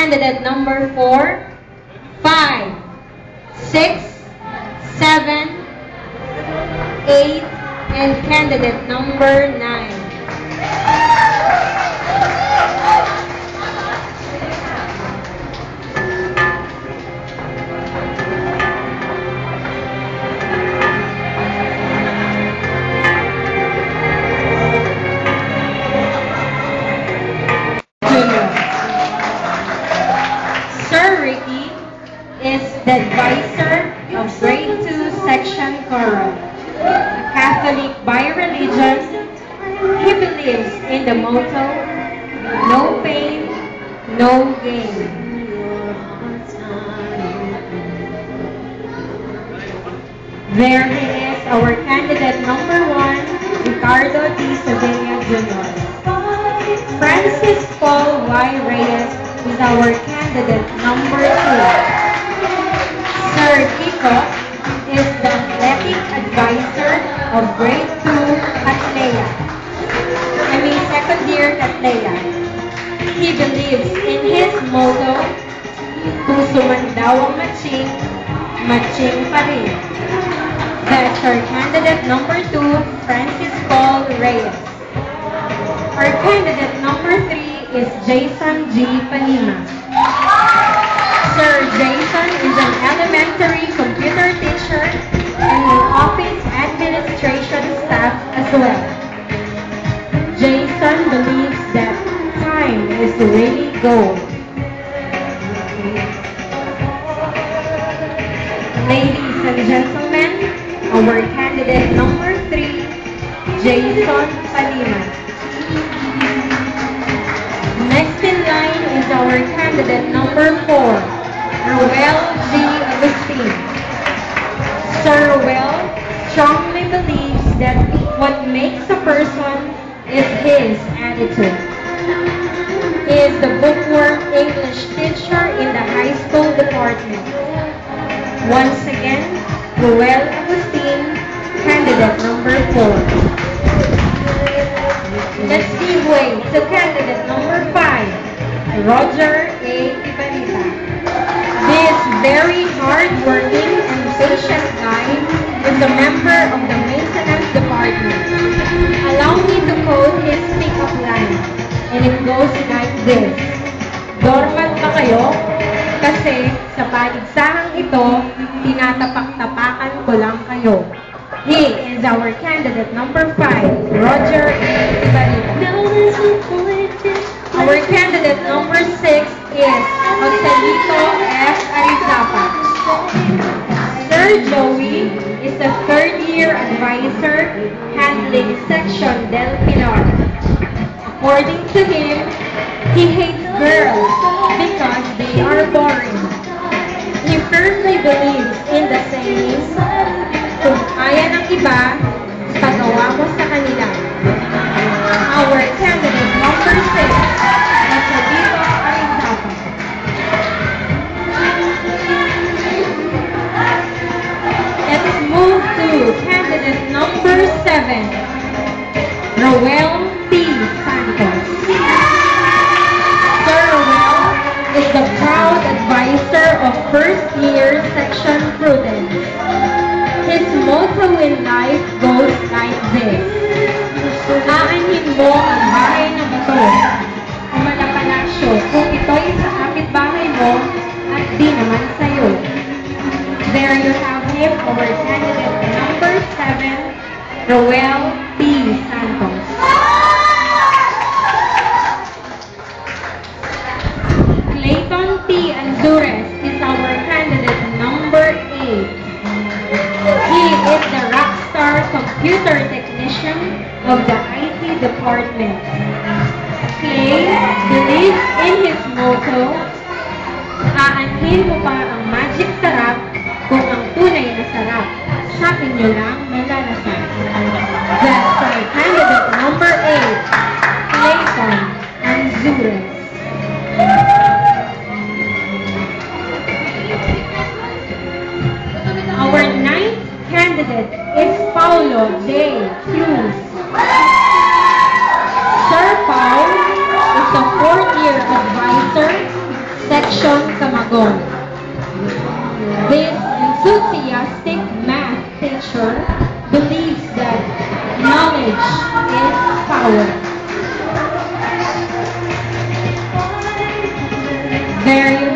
candidate number 4, 5, 6, 7, 8, and candidate number 9. Sir Ricky is the advisor of grade 2 section choral. A Catholic by religion, he believes in the motto, no pain, no gain. There he is, our candidate number 1, Ricardo D. Sevilla Jr. Francis Paul Y. Reyes is our candidate number 2. Sir Kiko is the athletic advisor of grade 2 Atlea. Second year Atlea. He believes in his motto, puso man daw ang matching, matching pa rin. That's our candidate number 2, Francis Paul Reyes. Our candidate number 3 is Jason G. Panima. Sir Jason is an elementary computer teacher and an office administration staff as well. Jason believes that time is really gold. Ladies and gentlemen, our candidate number 3, Jason Panima. Next in line is our candidate number 4, Roel G. Agustin. Sir Roel strongly believes that what makes a person is his attitude. He is the bookworm English teacher in the high school department. Once again, Roel Agustin, candidate number 4. Let's give way to candidate number 5, Roger A. Ibarita. This very hard-working and patient guy is a member of the maintenance department. Allow me to quote his pick-up line, and it goes like this: "Dormat ba kayo? Kasi sa paligsahang ito, tinatapak-tapakan ko lang kayo." He is our candidate number 5, Roger A. Ibarita. Our candidate number 6 is Joselito F. Arizapa. Sir Joey is the third-year advisor handling Section Del Pilar. According to him, he hates girls because they are boring. He firmly believes in the saying, kung kaya ng iba, pagawa mo sa kanila. Our candidate number 6, Joselito Arizapa. Let's move to candidate number 7, Roel P. Santos. Sir Roel is the proud advisor of first-year Section Prudence. His motto in life goes like this: aanhin mo ang bahay ng bato o malapalasyo kung ito'y sa kapitbahay mo at di naman sa'yo. There you have him, our candidate number 7, Roel P. Santos. Clayton T. Anzures is our candidate number 8. He is the rockstar computer technician of the IT department. Clay believes in his motto, aanhin mo pa ang magic sarap kung ang tunay na sarap sa inyo lang malalasan. That's our candidate number 8, Clayton Anzures. Our 9th candidate is Paulo J. Hughes. goal. This enthusiastic math teacher believes that knowledge is power. Very